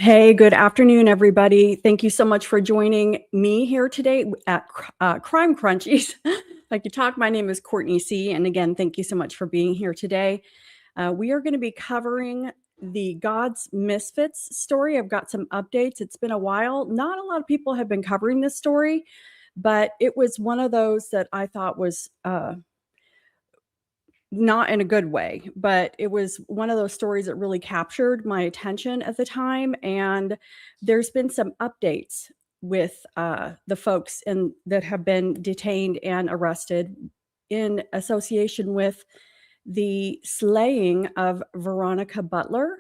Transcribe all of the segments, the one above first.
Hey, good afternoon, everybody. Thank you so much for joining me here today at Crime Crunchies. Like you talk, my name is Courtney C. And again, thank you so much for being here today. We are going to be covering the God's Misfits story. I've got some updates. It's been a while. Not a lot of people have been covering this story, but it was one of those that I thought was not in a good way, but it was one of those stories that really captured my attention at the time. And there's been some updates with the folks that have been detained and arrested in association with the slaying of Veronica Butler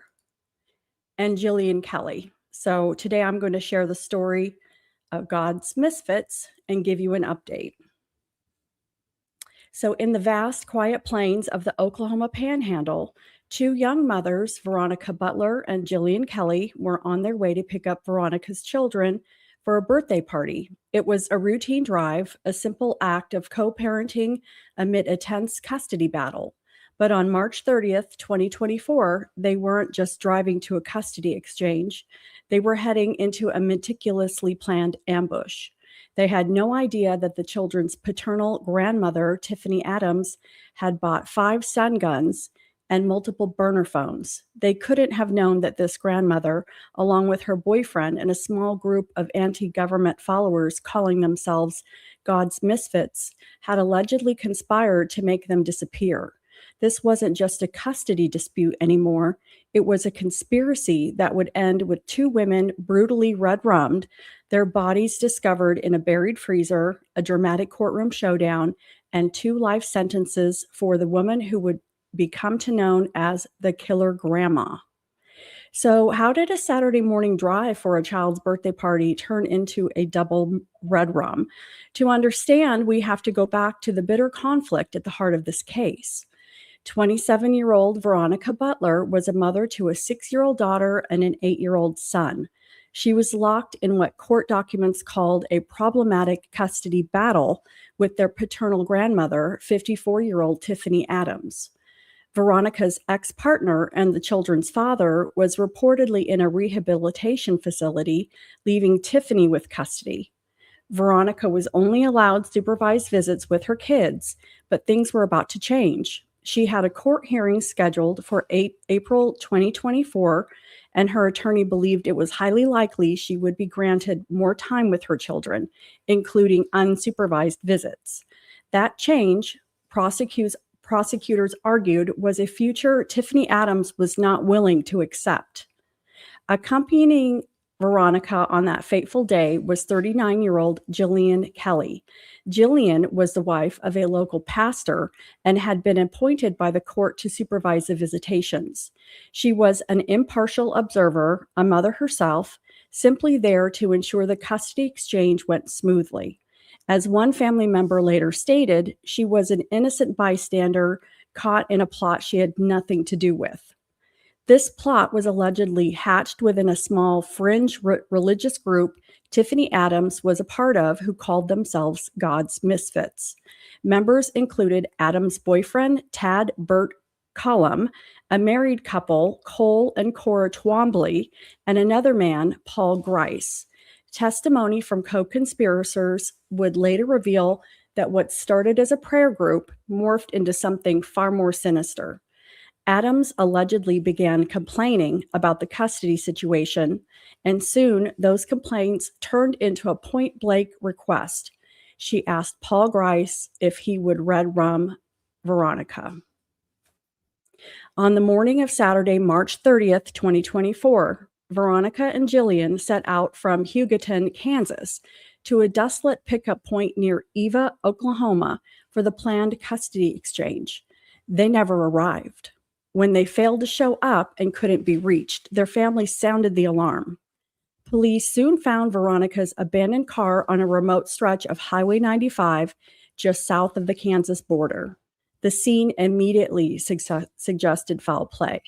and Jillian Kelley. So today I'm going to share the story of God's Misfits and give you an update. So in the vast, quiet plains of the Oklahoma Panhandle, two young mothers, Veronica Butler and Jillian Kelley, were on their way to pick up Veronica's children for a birthday party. It was a routine drive, a simple act of co-parenting amid a tense custody battle. But on March 30th, 2024, they weren't just driving to a custody exchange. They were heading into a meticulously planned ambush. They had no idea that the children's paternal grandmother, Tiffany Adams, had bought 5 stun guns and multiple burner phones. They couldn't have known that this grandmother, along with her boyfriend and a small group of anti-government followers calling themselves God's Misfits, had allegedly conspired to make them disappear. This wasn't just a custody dispute anymore. It was a conspiracy that would end with 2 women brutally red-rummed, their bodies discovered in a buried freezer, a dramatic courtroom showdown, and 2 life sentences for the woman who would become to known as the killer grandma. So how did a Saturday morning drive for a child's birthday party turn into a double red rum? To understand, we have to go back to the bitter conflict at the heart of this case. 27-year-old Veronica Butler was a mother to a 6-year-old daughter and an 8-year-old son. She was locked in what court documents called a problematic custody battle with their paternal grandmother, 54-year-old Tiffany Adams. Veronica's ex-partner and the children's father was reportedly in a rehabilitation facility, leaving Tiffany with custody. Veronica was only allowed supervised visits with her kids, but things were about to change. She had a court hearing scheduled for April 2024, and her attorney believed it was highly likely she would be granted more time with her children, including unsupervised visits. That change, prosecutors argued, was a future Tiffany Adams was not willing to accept. Accompanying Veronica on that fateful day was 39-year-old Jillian Kelley. Jillian was the wife of a local pastor and had been appointed by the court to supervise the visitations. She was an impartial observer, a mother herself, simply there to ensure the custody exchange went smoothly. As one family member later stated, she was an innocent bystander caught in a plot she had nothing to do with. This plot was allegedly hatched within a small fringe religious group Tiffany Adams was a part of, who called themselves God's Misfits. Members included Adams' boyfriend, Tad Burt Cullum, a married couple, Cole and Cora Twombly, and another man, Paul Grice. Testimony from co-conspirators would later reveal that what started as a prayer group morphed into something far more sinister. Adams allegedly began complaining about the custody situation, and soon those complaints turned into a point-blank request. She asked Paul Grice if he would red rum Veronica. On the morning of Saturday, March 30th, 2024, Veronica and Jillian set out from Hugoton, Kansas, to a desolate pickup point near Eva, Oklahoma, for the planned custody exchange. They never arrived. When they failed to show up and couldn't be reached, their family sounded the alarm. Police soon found Veronica's abandoned car on a remote stretch of Highway 95 just south of the Kansas border. The scene immediately suggested foul play.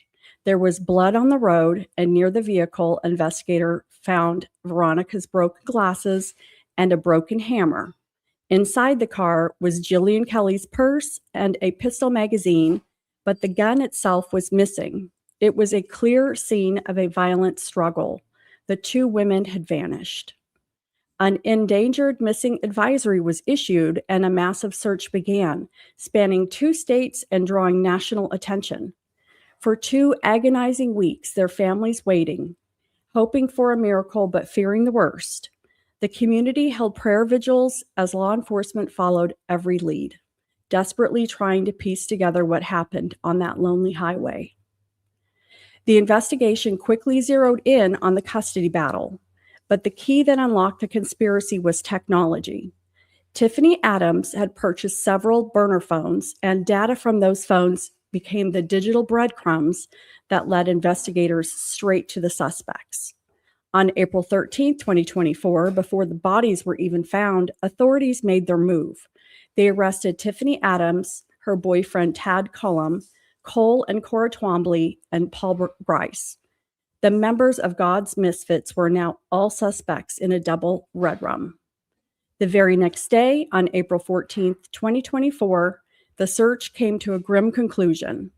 There was blood on the road, and near the vehicle, investigator found Veronica's broken glasses and a broken hammer. Inside the car was Jillian Kelley's purse and a pistol magazine, but the gun itself was missing. It was a clear scene of a violent struggle. The two women had vanished. An endangered missing advisory was issued and a massive search began, spanning 2 states and drawing national attention. For 2 agonizing weeks, their families waiting, hoping for a miracle but fearing the worst. The community held prayer vigils as law enforcement followed every lead, desperately trying to piece together what happened on that lonely highway. The investigation quickly zeroed in on the custody battle, but the key that unlocked the conspiracy was technology. Tiffany Adams had purchased several burner phones, and data from those phones became the digital breadcrumbs that led investigators straight to the suspects. On April 13, 2024, before the bodies were even found, authorities made their move. They arrested Tiffany Adams, her boyfriend Tad Cullum, Cole and Cora Twombly, and Paul Grice. The members of God's Misfits were now all suspects in a double red rum. The very next day, on April 14, 2024, the search came to a grim conclusion.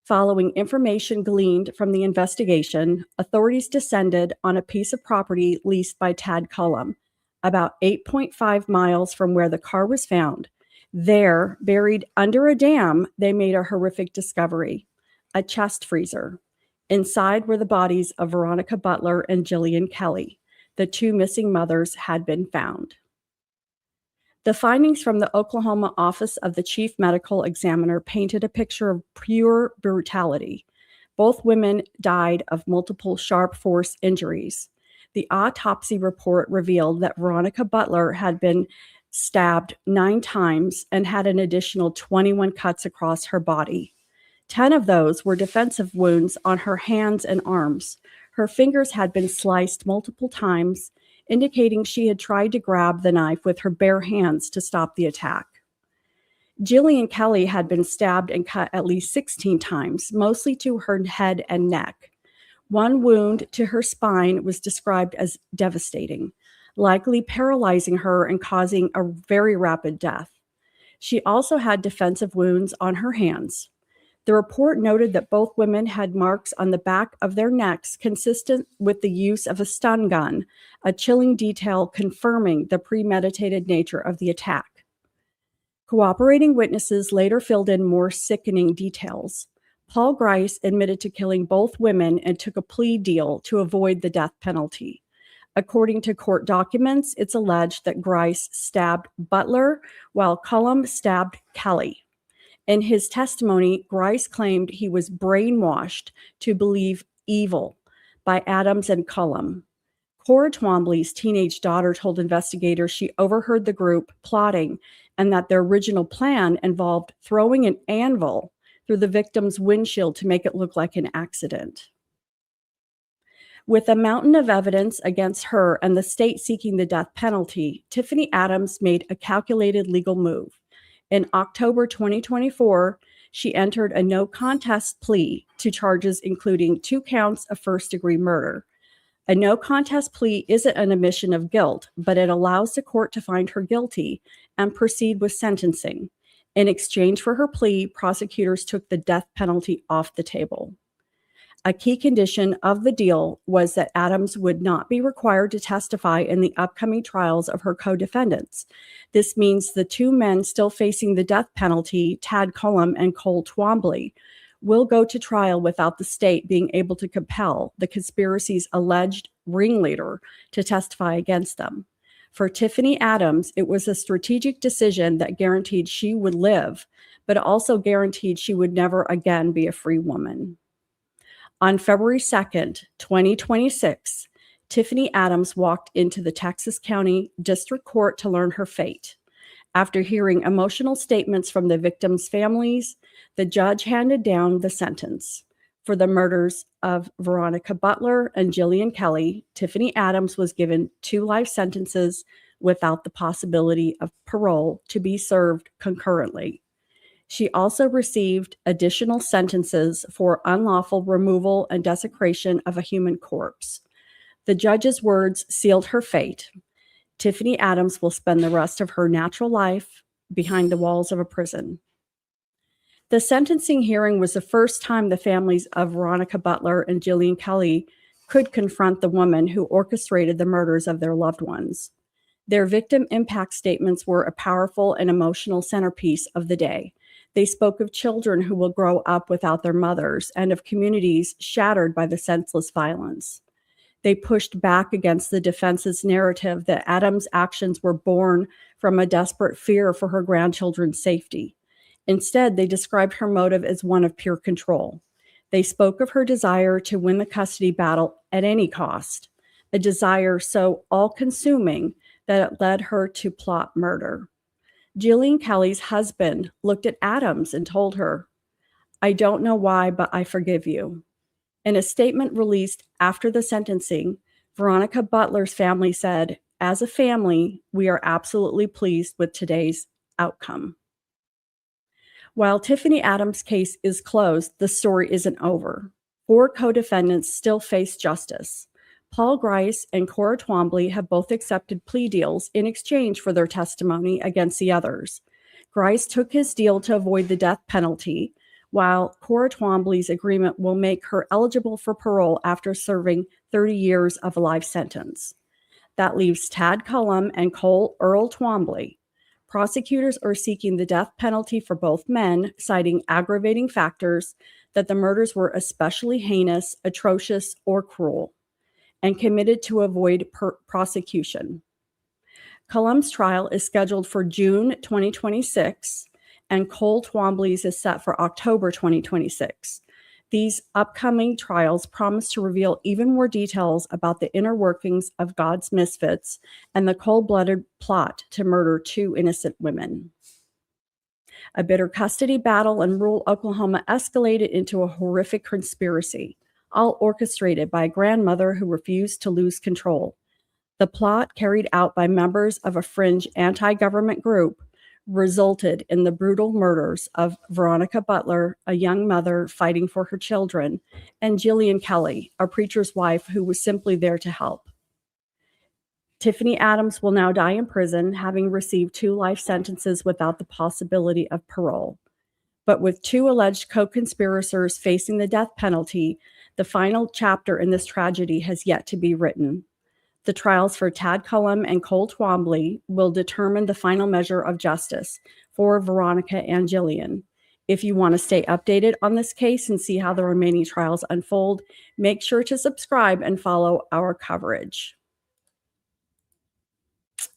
Following information gleaned from the investigation, authorities descended on a piece of property leased by Tad Cullum, about 8.5 miles from where the car was found. There, buried under a dam, they made a horrific discovery: a chest freezer. Inside were the bodies of Veronica Butler and Jillian Kelley. The 2 missing mothers had been found. The findings from the Oklahoma Office of the Chief Medical Examiner painted a picture of pure brutality. Both women died of multiple sharp force injuries. The autopsy report revealed that Veronica Butler had been stabbed 9 times and had an additional 21 cuts across her body. 10 of those were defensive wounds on her hands and arms. Her fingers had been sliced multiple times, indicating she had tried to grab the knife with her bare hands to stop the attack. Jillian Kelley had been stabbed and cut at least 16 times, mostly to her head and neck. One wound to her spine was described as devastating, likely paralyzing her and causing a very rapid death. She also had defensive wounds on her hands. The report noted that both women had marks on the back of their necks consistent with the use of a stun gun, a chilling detail confirming the premeditated nature of the attack. Cooperating witnesses later filled in more sickening details. Paul Grice admitted to killing both women and took a plea deal to avoid the death penalty. According to court documents, it's alleged that Grice stabbed Butler while Cullum stabbed Kelley. In his testimony, Grice claimed he was brainwashed to believe evil by Adams and Cullum. Cora Twombly's teenage daughter told investigators she overheard the group plotting and that their original plan involved throwing an anvil through the victim's windshield to make it look like an accident. With a mountain of evidence against her and the state seeking the death penalty, Tiffany Adams made a calculated legal move. In October 2024, she entered a no-contest plea to charges including 2 counts of first-degree murder. A no-contest plea isn't an admission of guilt, but it allows the court to find her guilty and proceed with sentencing. In exchange for her plea, prosecutors took the death penalty off the table. A key condition of the deal was that Adams would not be required to testify in the upcoming trials of her co-defendants. This means the 2 men still facing the death penalty, Tad Cullum and Cole Twombly, will go to trial without the state being able to compel the conspiracy's alleged ringleader to testify against them. For Tiffany Adams, it was a strategic decision that guaranteed she would live, but also guaranteed she would never again be a free woman. On February 2nd, 2026, Tiffany Adams walked into the Texas County District Court to learn her fate. After hearing emotional statements from the victims' families, the judge handed down the sentence for the murders of Veronica Butler and Jillian Kelley, Tiffany Adams was given 2 life sentences without the possibility of parole to be served concurrently. She also received additional sentences for unlawful removal and desecration of a human corpse. The judge's words sealed her fate. Tiffany Adams will spend the rest of her natural life behind the walls of a prison. The sentencing hearing was the first time the families of Veronica Butler and Jillian Kelley could confront the woman who orchestrated the murders of their loved ones. Their victim impact statements were a powerful and emotional centerpiece of the day. They spoke of children who will grow up without their mothers and of communities shattered by the senseless violence. They pushed back against the defense's narrative that Adams' actions were born from a desperate fear for her grandchildren's safety. Instead, they described her motive as one of pure control. They spoke of her desire to win the custody battle at any cost, a desire so all-consuming that it led her to plot murder. Jillian Kelley's husband looked at Adams and told her, "I don't know why, but I forgive you." In a statement released after the sentencing, Veronica Butler's family said, "As a family, we are absolutely pleased with today's outcome." While Tiffany Adams' case is closed, the story isn't over. 4 co-defendants still face justice. Paul Grice and Cora Twombly have both accepted plea deals in exchange for their testimony against the others. Grice took his deal to avoid the death penalty, while Cora Twombly's agreement will make her eligible for parole after serving 30 years of a life sentence. That leaves Tad Cullum and Cole Earl Twombly. Prosecutors are seeking the death penalty for both men, citing aggravating factors that the murders were especially heinous, atrocious, or cruel, and committed to avoid prosecution. Cullum's trial is scheduled for June 2026, and Cole Twombly's is set for October 2026. These upcoming trials promise to reveal even more details about the inner workings of God's misfits and the cold-blooded plot to murder 2 innocent women. A bitter custody battle in rural Oklahoma escalated into a horrific conspiracy, all orchestrated by a grandmother who refused to lose control. The plot, carried out by members of a fringe anti-government group, resulted in the brutal murders of Veronica Butler, a young mother fighting for her children, and Jillian Kelley, a preacher's wife who was simply there to help. Tiffany Adams will now die in prison, having received 2 life sentences without the possibility of parole. But with 2 alleged co-conspirators facing the death penalty, the final chapter in this tragedy has yet to be written. The trials for Tad Cullum and Cole Twombly will determine the final measure of justice for Veronica and Jillian. If you want to stay updated on this case and see how the remaining trials unfold, make sure to subscribe and follow our coverage.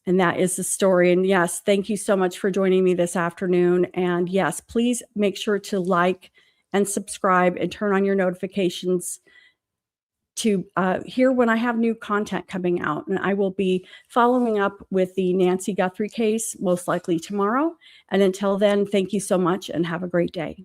And that is the story. And yes, thank you so much for joining me this afternoon. And yes, please make sure to like and subscribe and turn on your notifications to hear when I have new content coming out. And I will be following up with the Nancy Guthrie case, most likely tomorrow. And until then, thank you so much and have a great day.